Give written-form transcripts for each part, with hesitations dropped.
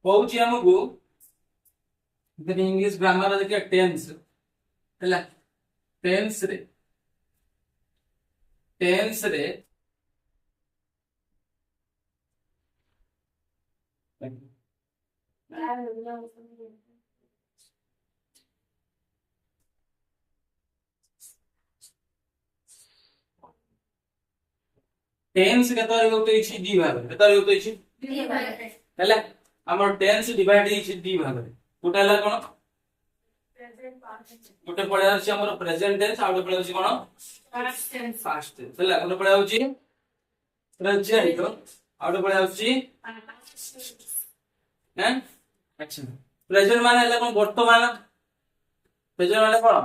कहूची हमको English grammar देखिए tense है टेंस रे टेंस केतर होते छि डी भाग केतर होते छि डी भाग हैला हमर टेंस डिवाइड छि डी भाग कोटा हला कोन गोटे पढा अछि हमर प्रेजेंट टेंस आ गोटे पढा अछि कोन पास्ट टेंस हैला गोटे पढा अछि प्रेजेंट आ गोटे पढा अछि हैं अच्छा प्रेजेंट माने हला कोन वर्तमान प्रेजेंट माने कोन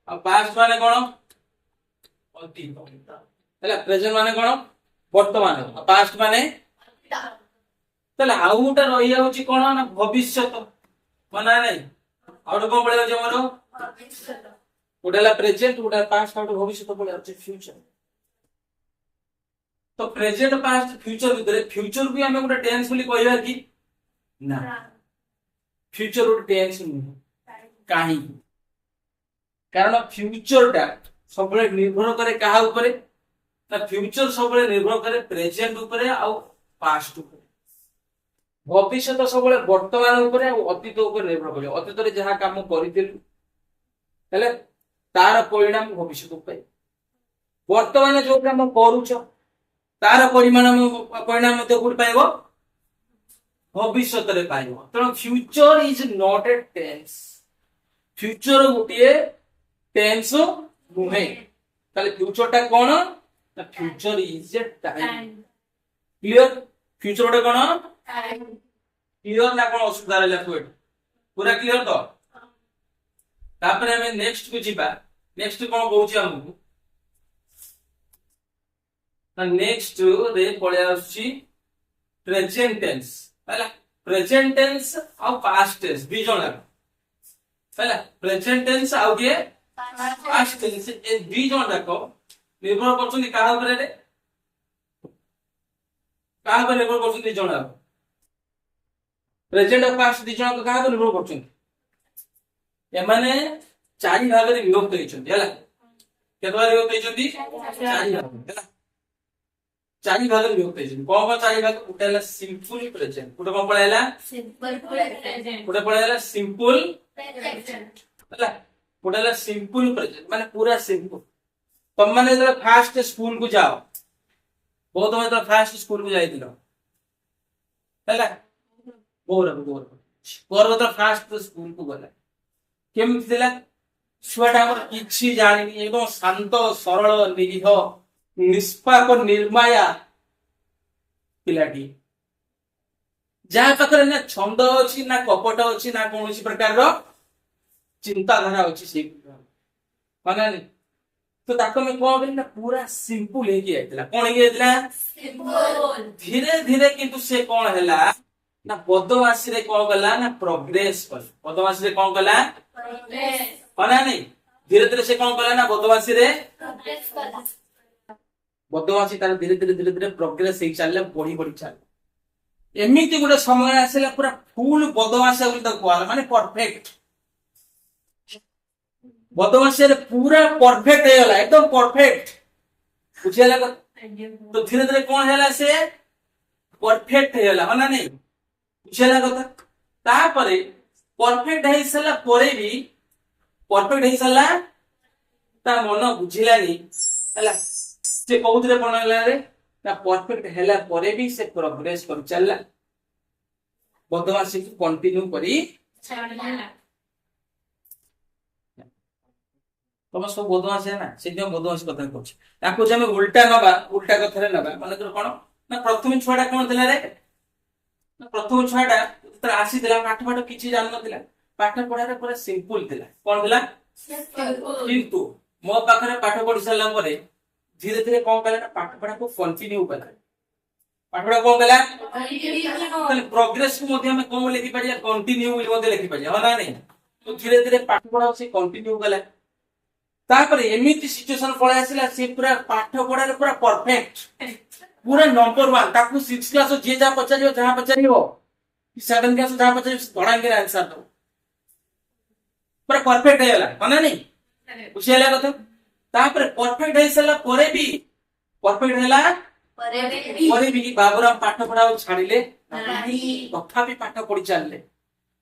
आ पास्ट माने कोन अतीत हैला प्रेजेंट माने कोन वर्तमान पास्ट माने तले आउटा रही जाउची कोन ना भविष्यत माने नै आउट कोन पळे जाउची हमरो भविष्यत उडाला प्रेजेंट उडा पास्ट आउट भविष्यत पळे जाउची फ्यूचर तो प्रेजेंट पास्ट फ्यूचर भितरे फ्यूचर भी हमें गोटे टेंस बोली कहबा कि ना फ्यूचर गोटे टेंस नहीं काहे कारण फ्यूचर टा सब निर्भर करे कहा ऊपर ना फ्यूचर सब निर्भर करे प्रेजेंट ऊपर आ पास्ट ऊपर भविष्य सब वर्तमान ऊपर अतीत ऊपर निर्भर करे अतीत रे जहा काम करितिलु हेले तार परिणाम भविष्य ऊपर वर्तमान जो काम करूछ तार परिणाम मते कोड पाइबो भविष्य रे पाइबो त future is not a tense future गोटे टेंस नुहे ताले फ्यूचर टा कोन ना future is a time clear future गोटे कोन टाइम क्लियर ना कोन असुविधा रहला कोड पूरा क्लियर तो तापर हमें नेक्स्ट को जीबा नेक्स्ट कोन कहूची हमहु नेक्स्ट रे पळे आछि प्रेजेंट टेंस हैला प्रेजेंट टेंस और पास्ट टेंस दी जणा हैला प्रेजेंट टेंस आउ के पास्ट टेंस ए दी जणा को निर्भर करछन का ऊपर रे का ऊपर निर्भर करछन दी जणा प्रेजेंट और पास्ट दी जणा को का ऊपर निर्भर करछन ए माने चारि भाग रे विभक्त होइछन हैला केतवा विभक्त होइछन चारि भाग हैला चारि भाग रे विभक्त होइछन कोन चारि भाग उठेला सिंपल प्रेजेंट कोन पळेला सिंपल प्रेजेंट कोन पळेला सिंपल प्रेजेंट हैला कोनला सिंपल प्रेजेंट माने पूरा सिंपल तुम माने जरा फास्ट स्कूल को जाओ बहुत में तो फास्ट स्कूल को जाइदिलो हैला गोर तो फास्ट स्कूल को गला केम थिला छुआटा हमर किछि जानिनी एकदम शांत सरल निरीह निष्पाक निर्माया पिलाटी जहा पाखरे ना छंद अछि ना कपट अछि ना कोनोसी प्रकार रो चिंता धारा अछि से माने तो ताको में कोन करना पूरा सिंपल हे कि आइतला कोन हे आइतला सिंपल धीरे धीरे किंतु से कोन हैला ना बदमाशी रे कोन गला ना प्रोग्रेस कर बदमाशी रे कोन गला प्रोग्रेस माने नहीं धीरे धीरे से कोन गला ना बदमाशी रे प्रोग्रेस कर बदमाशी तार धीरे धीरे प्रोग्रेस हे चलले बढ़ी चल एमिति गुडे समय आसेला पूरा फुल बदमाशी बोल त कोला माने परफेक्ट बदमाशी रे पूरा परफेक्ट हे गला एकदम परफेक्ट बुझियाला तो धीरे धीरे कोन हैला से परफेक्ट हे गला माने नहीं बुझियाला कथा तापरे परफेक्ट हे सला परे भी परफेक्ट हे सला ता मन बुझिलानी हैला से कोउतरे बनला रे ना परफेक्ट हैला परे भी से प्रोग्रेस कर चलला बदमाशी को कंटिन्यू करी चलला तम सब बदमाश है ना से जो बदमाश कथा कहछ ताको जे हम उल्टा कथा रे नबा माने कोन ना प्रथम छुआडा कोन दिला रे ना प्रथम छुआडा त आसी दिला पाठ पाठ किछि जान न दिला पाठ पढा रे पूरा सिंपल दिला कोन दिला किंतु मो पाखरे पाठ पढि सला परे धीरे धीरे कोन कला पाठ पढा को कंटिन्यू कला पाठ पढा कोन कला कंटिन्यू प्रोग्रेस को मध्ये हम कोन लिखि पाडिया कंटिन्यू बोली मध्ये लिखि पाडिया हो ना नहीं तो धीरे धीरे पाठ पढा से कंटिन्यू कला तापर एमिति सिचुएशन पळे आसिला से पूरा पाठ पढा रे पूरा परफेक्ट पूरा नंबर 1 ताकू 6 क्लास जे जा पचारियो जहां पचारियो सेवन के जहाँ पचे पढ़ाएंगे आंसर तो पूरा परफेक्ट है वाला माने नहीं बुझे वाला कथा तापर परफेक्ट है सला परे भी परफेक्ट हैला परे भी बाबूराम पाठ पढ़ाओ छाड़िले तथापि पाठ पढ़ी चलले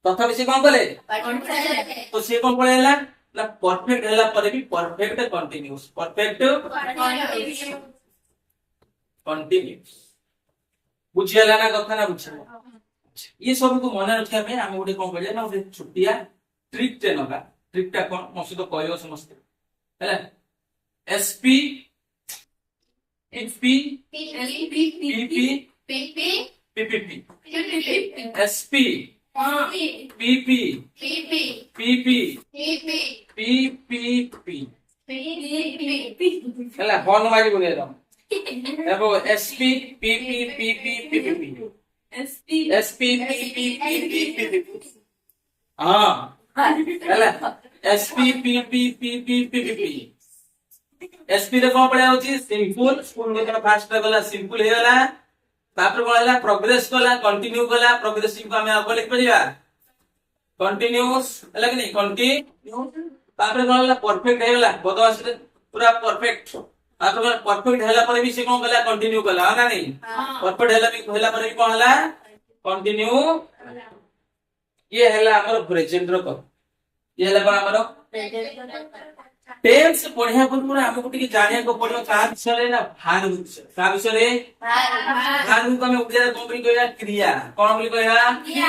तथापि से कौन कले तो से कौन पढ़ेला ना परफेक्ट हैला परे भी परफेक्ट कंटीन्यूअस परफेक्ट कंटीन्यूअस बुझियाला ना कथा ना बुझिया ये सब को मन रखिया में हम गोटे कोन करिया ना गोटे छुटिया ट्रिक टे नगा ट्रिक टा कोन मसे तो कहयो समस्त हैला SP FP PP PPP SP PP PP PPP हैला फोन मारी बोले दम देखो SP PP PP PPP SP PP PP PP हां हैला SP PP PP PP SP रे कोन पड़े होची सिंपल स्कूल में फास्ट गला सिंपल हे गला तापर कोन हला प्रोग्रेस कला कंटिन्यू कला प्रोग्रेसिव को हमें आगे लिख परिया कंटिन्यूअस हला कि नहीं कंटिन्यू तापर कोन हला परफेक्ट हे गला बदवास पूरा परफेक्ट तापर परफेक्ट हैला पर भी से कोन कला कंटिन्यू कला ना नहीं परफेक्ट हैला भी हैला पर भी कोन हला कंटिन्यू ये हैला हमर प्रेजेंट रो ये हैला कोन हमर टेंस पढ़िया पूरा हमको टिके जानिया को पड़ियो का विषय ना भार विषय का विषय भार को हमें उपजा कोन कहया क्रिया कोन बोली कहया क्रिया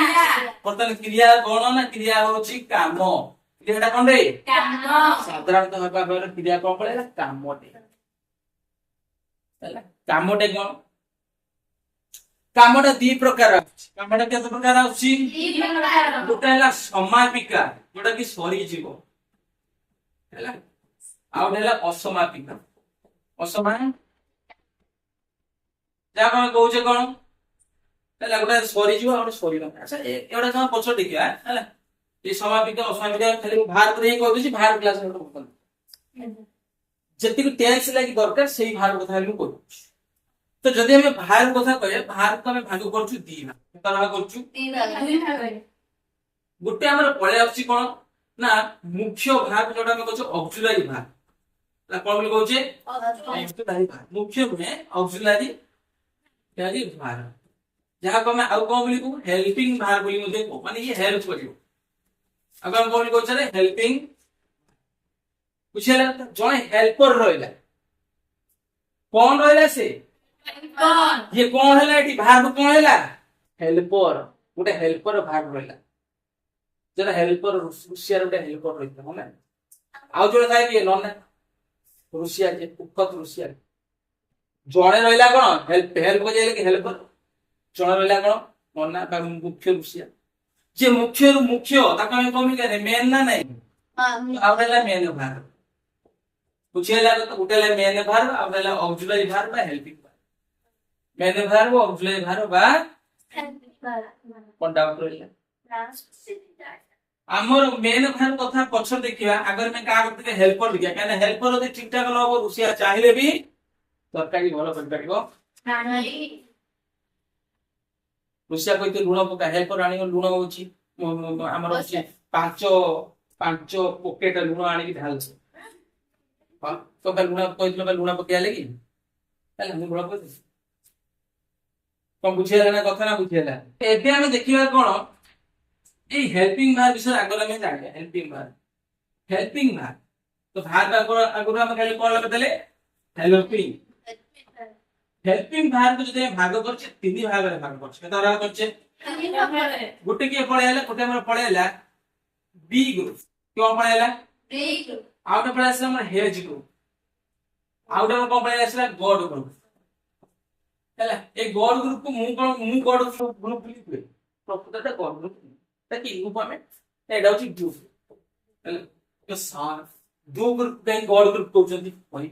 वर्तमान क्रिया कोन ना क्रिया होची काम क्रियाटा कोन रे काम साधारणतः हबा पर क्रिया कोन पड़ेला कामटे हैला कामटे कोन कामटा दी प्रकार कामटा केते प्रकार आउची दी प्रकार गोटा हैला समापिका जोटा कि सरी जीवो हैला आउट हैला असमापिका असमान जा कोन कहउचे कोन हैला गोटा सरी जीवो और सरी न अच्छा एडा का पछो देखिया हैला ये समापिका असमापिका खाली भार करे कह दोची भार क्लास में बोल जति को टेंस लागि दरकार सेही भार कथा हम कहू तो जदि हमें भार कथा कहे भार को हमें भाग करछु दी भाग तरह करछु दी भाग गुटे हमर पळे आछि कोन ना मुख्य भाग जोटा हम कहछु ऑक्सिलरी भाग ला कोन बोल कहउचे ऑक्सिलरी भाग मुख्य में ऑक्सिलरी यानी भाग जहां को मैं आउ कोन बोली को हेल्पिंग भाग बोली मुझे को माने ये हेल्प करियो अगर हम कोन कहउचे रे हेल्पिंग बुझेला जने हेल्पर रहला कौन रहला से कौन ये कौन हैला एटी भाग कौन हैला हेल्पर गोटे हेल्पर भाग रहला जरा हेल्पर रुसिया रे हेल्पर रहता हो ना आउ जोडे थाय कि नन रुसिया के उखत रुसिया जने रहला कोन हेल्प हेल्प को जाले कि हेल्पर जने रहला कोन नन्ना बा मुख्य रुसिया जे मुख्य रु मुख्य ताका हम कमी करे मेन ना नहीं हां आउ रहला मेन भाग बुझेला तो उठेला मेन भाग आउ रहला ऑक्सिलरी भाग बा हेल्पिंग मेन भाग वो ऑक्सिलरी भाग बा कोन डाउट रहला हमर मेन भाग कथा पछ देखिया अगर मैं का करते हेल्पर देखिया काने हेल्पर यदि ठीक ठाक न हो रुसिया चाहिले भी तरकारी भलो कर परिबो रुसिया कहिते लुण पका हेल्पर आनी लुण होची हमर होची पांच पॉकेट लुण आनी की ढाल हां तो बे लुण कहितलो लुण पकिया लेकी ताले हम लुण पके कम बुझियाला ना कथा ना बुझियाला एबे हम देखिबा कोन ए हेल्पिंग भाग विषय आगला में जाने हेल्पिंग भाग तो भाग आगुरा हम खाली कोन लगे देले हेल्पिंग भाग को जदे भाग करछे तीन भाग रे भाग करछे केता भाग करछे गुटे के पळेला गुटे हमर पळेला बी ग्रुप क्यों पळेला बी ग्रुप आउट पळेला हमर हेज ग्रुप आउट हमर कोन पळेला गॉड ग्रुप हैला ए गॉड ग्रुप को मु गॉड ग्रुप लिखबे प्रकृतटा गॉड ग्रुप ताकि ग्रुप में एडा होची ग्रुप हैला तो सान दो ग्रुप कहीं गॉड ग्रुप कहउछंती भाई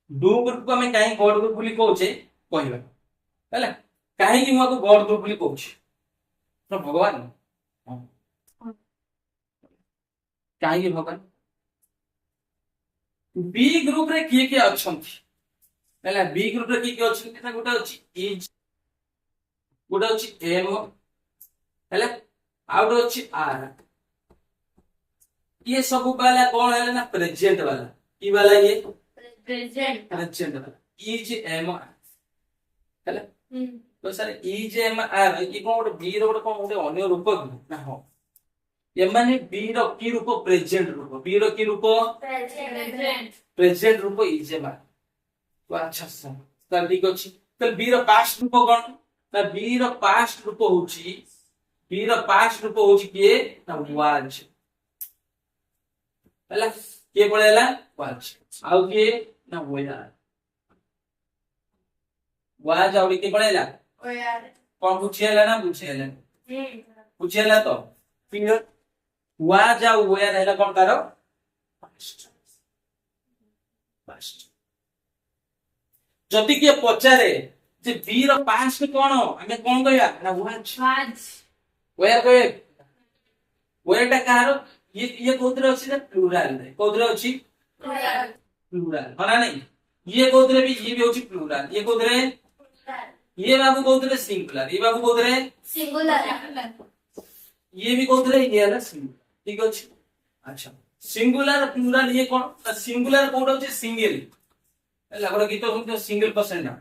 दो ग्रुप को हमें कहीं गॉड ग्रुप बोली कहउछे कहबा हैला काहे कि मको गॉड ग्रुप बोली कहउछे तो भगवान काहे कि भगवान बी ग्रुप रे किए के अछंती हैला बी ग्रुप रे किए के अछंती ता गोटा अछि गोटे अछि एम हैला आ गोटे अछि आर ये सब वाला कौन है ना प्रेजेंट वाला की वाला ये प्रेजेंट वाला इज एम हैला तो सर इज एम आर ये कौन गोटे बी रो गोटे कौन गोटे अन्य रूप ना हो ये माने बी रो की रूप प्रेजेंट रूप बी रो की रूप प्रेजेंट रूप इज एम आर तो अच्छा सर तो ठीक अछि तो बी रो पास्ट रूप कौन ना बी रो पास्ट रूप होची बी रो पास्ट रूप होची के ना वाज हैला के पळेला वाज आउ के ना वाज आउ के पळेला कौन बुझियला ना बुझियला बुझियला तो फिर वाज आउ वेयर हैला कौन तारो पास्ट पास्ट जति के पचारे जे बी रो पास्ट कोन हमें कोन कहया ना वाज वेयर कहे वेयर टा कारो ये कोतरे अछि ना प्लूरल रे कोतरे अछि प्लूरल हना नहीं ये कोतरे भी होछि प्लूरल ये कोतरे ये बाबू कोतरे सिंगुलर ये बाबू कोतरे सिंगुलर ये भी कोतरे ये है सिंगुलर ठीक अछि अच्छा सिंगुलर प्लूरल ये कोन सिंगुलर कोड होछि सिंगल लागो गीत सुनते सिंगल परसेंट ना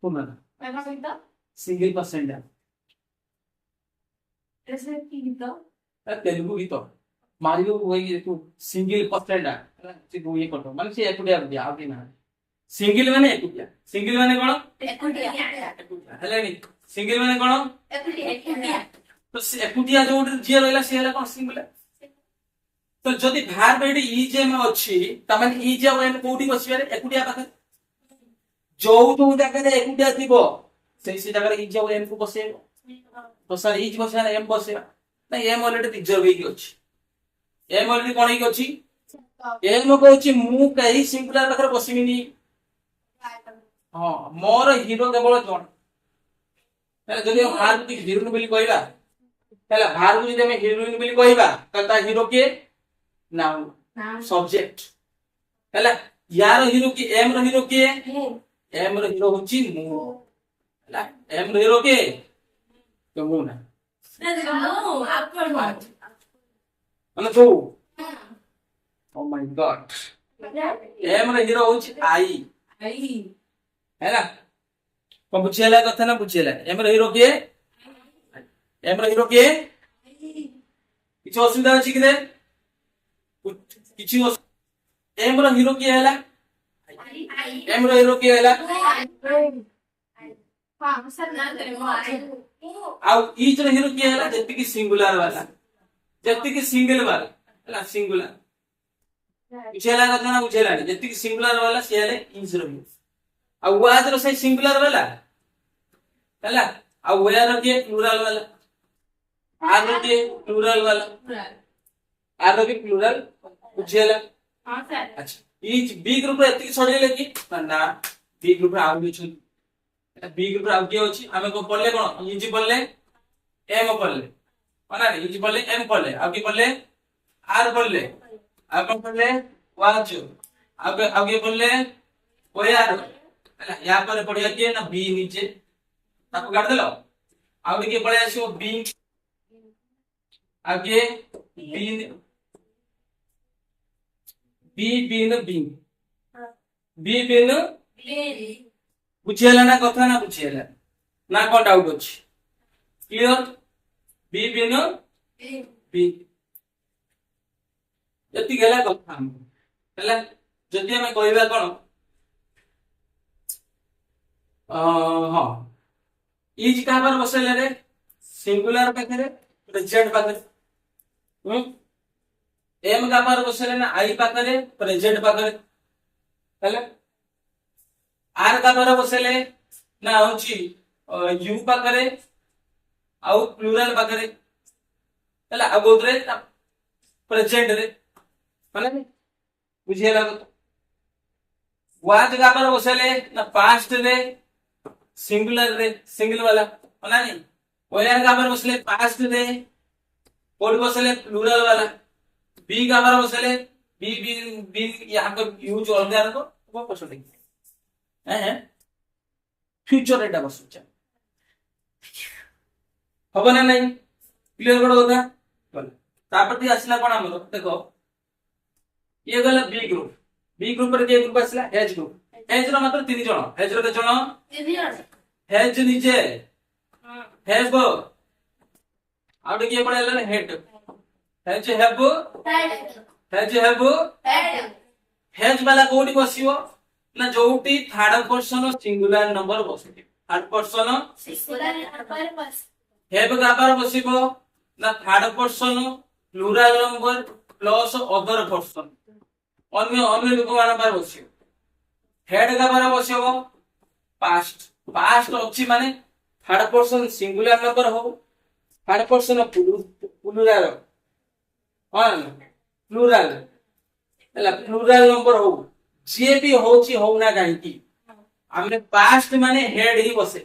कोना एमा गीत सिंगल परसेंट ऐसे की गीत तेलुगु गीत मारियो वही तू सिंगल परसेंट से ये करतो माने से एकुटिया दिया आउ ना सिंगल माने कोन एकुटिया हेले सिंगल माने कोन एकुटिया तो से एकुटिया जो जे रहला से हला कोन सिंगल तो जदि भार बेडी इज एम अछि त माने इज एम कोठी बसिबारे एकुटिया पाखे जो जगह रे एकुटिया थिबो से जगह रे इज एम को बसेबो तो सर इज बसेना एम बसेबा ना एम ऑलरेडी रिजर्व हेकी अछि एम ऑलरेडी कोन हेकी अछि एम कहछि मु कहि सिंगुलर पाखरे बसिबिनी हां मोर हीरो केवल जण हैला जदि हम भार को हीरोइन बोली कहबा हैला भार को जदि हम हीरोइन बोली कहबा त ता हीरो के नाउन सब्जेक्ट हैला यार हीरो के एम रो हीरो के एम रो हीरो होछि मु हैला एम रो हीरो के तो मु ना नो आपन माने तो ओ माय गॉड एम रो हीरो होछि आई है ना कौन बुझेला कथा ना बुझेला एम रो हीरो के किछ असुविधा अछि कि किछ एम रो हीरो के हैला एम रो हीरो के हैला हां सर ना करे मो आउ इच रो हीरो के हैला जति कि सिंगुलर वाला जति कि सिंगल वाला हैला सिंगुलर बुझेला कथा ना बुझेला जति कि सिंगुलर वाला से हैले इच रो आ वाज रो से सिंगुलर वाला हैला आ वेयर रो के प्लूरल वाला आर रो के प्लूरल वाला आर रो के प्लूरल बुझेला हां सर अच्छा इच बी ग्रुप रे एति छडले कि ना बी ग्रुप रे आउ भी छु बी ग्रुप रे आउ के अछि हमें को पढ़ले कोन इज पढ़ले एम पढ़ले माना इज पढ़ले एम पढ़ले आउ की पढ़ले आर पढ़ले आ कोन पढ़ले वाज आउ के पढ़ले वेयर यहाँ पर पढ़िया के ना बी नीचे ताको काट देलो आउ के पढ़े आसो बी आगे बी बी बिन बी बी बिन बुझियला ना कथा ना बुझियला ना को डाउट अछि क्लियर बी बिन बी जति गेला कथा हैला जति हमें कहबा कोन हां इज का पर बसेले रे सिंगुलर पाखरे प्रेजेंट पाखरे एम का पर बसेले ना आई पाखरे प्रेजेंट पाखरे हैला आर का पर बसेले ना होची यू पाखरे आउ प्लूरल पाखरे हैला अगोदरे प्रेजेंट रे माने बुझियला वाज का पर बसेले ना पास्ट रे सिंगुलर रे सिंगल वाला माना नहीं वेयर का पर बसले पास्ट रे कोड बसले प्लूरल वाला बी का पर बसले बी बी बी यहां पर यूज अलग है तो वो क्वेश्चन है फ्यूचर एटा बसुचा हबो ना नहीं क्लियर करो कथा बोल तापति आसला कोन हमरो देखो ये गला बी ग्रुप पर के ग्रुप आसला एच ग्रुप एच रो मात्र 3 जण एच रो के जण 3 जण एच निजे हैव आउट के पड़ेला हेड एच हैव एच हैव हेज वाला कोडी बसियो ना जोटी थर्ड पर्सन सिंगुलर नंबर बसुती थर्ड पर्सन सिंगुलर नंबर बस हेब ग्राफर बसिबो ना third person plural number plus other person अन्य अन्य लोक मान पर बसियो हेड ग्राफर बसियो पास्ट अछि माने थर्ड पर्सन सिंगुलर नंबर हो third person plural plural plural number हो जे भी होची हो ना काहे हमने पास्ट माने हेड ही बसे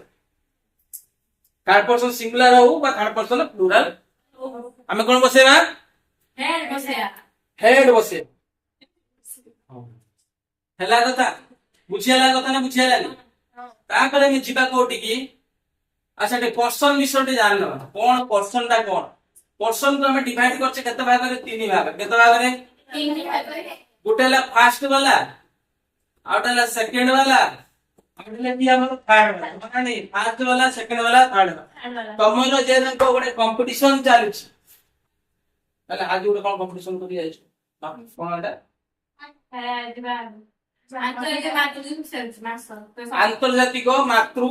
थर्ड पर्सन सिंगुलर हो बा थर्ड पर्सन प्लुरल हमें कोन बसेबा हेड बसे हला कथा बुझियाला कथा ना बुझियाला ता करे में जीवा कोटी की अच्छा ते पर्सन विषय जान न कोन पर्सन ता कोन पर्सन को हमें डिवाइड करछे केते भाग रे तीन भाग केते भाग रे तीन भाग गोटेला फर्स्ट वाला आउटला सेकंड वाला आउटला दिया हमर थर्ड वाला माने नहीं फर्स्ट वाला सेकंड वाला थर्ड वाला तमरो जे रंग को गोटे कंपटीशन चालू छी ताले आज गोटे कोन कंपटीशन करी जाय छी कोन एटा आंतर्जातिक मातृ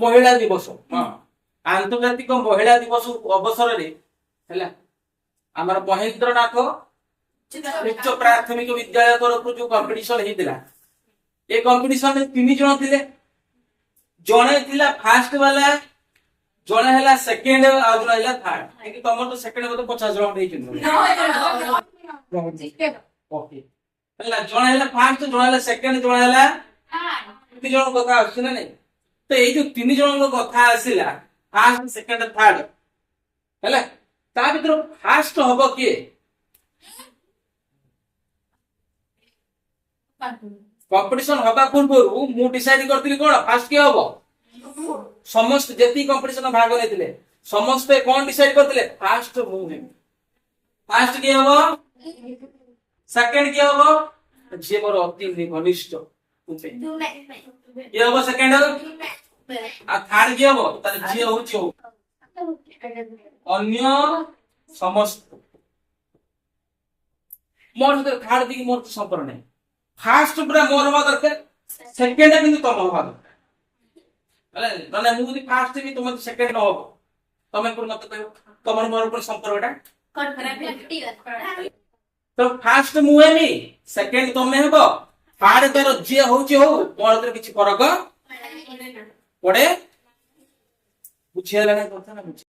महिला दिवस हां आंतर्जातिक महिला दिवस अवसर रे हैला हमर महेंद्रनाथ उच्च प्राथमिक विद्यालय तरफ जो कंपटीशन हेतिला ए कंपटीशन में 3 जण थिले जणे थिला फर्स्ट वाला जणे हला सेकंड आ जणे हला थर्ड कि तमर तो सेकंड में तो 50 जण देइ छिन ओके हला जणे हला फर्स्ट जणे हला सेकंड जणे हला थर्ड 3 जण कथा आछि ना नहीं तो ए जो 3 जण को कथा आसिला फर्स्ट सेकंड थर्ड हला ता भीतर फर्स्ट हबो के कंपटीशन हबा पूर्व मु डिसाइड करथिली कोन फर्स्ट के हबो समस्त जेती कंपटीशन भाग लेथिले समस्त कोन डिसाइड करथिले फर्स्ट मु हे फर्स्ट के हबो सेकंड के हबो जे मोर अति घनिष्ठ उते के हबो सेकंड आ थर्ड के हबो त जे होछि हो अन्य समस्त मोर तो थर्ड दिक मोर संपर्क नहीं फास्ट पूरा मोर हवा दरकार सेकंड बिंदु तम हवा दरकार अरे माने मु यदि फास्ट भी तुम सेकंड न हो तमे कोन मत कहू तमर मोर पर संपर्कटा तो फास्ट मु हेमी सेकंड तमे हेबो थर्ड तोर जे होची हो मोर तो किछि फरक पड़े बुझियाला ना कथा ना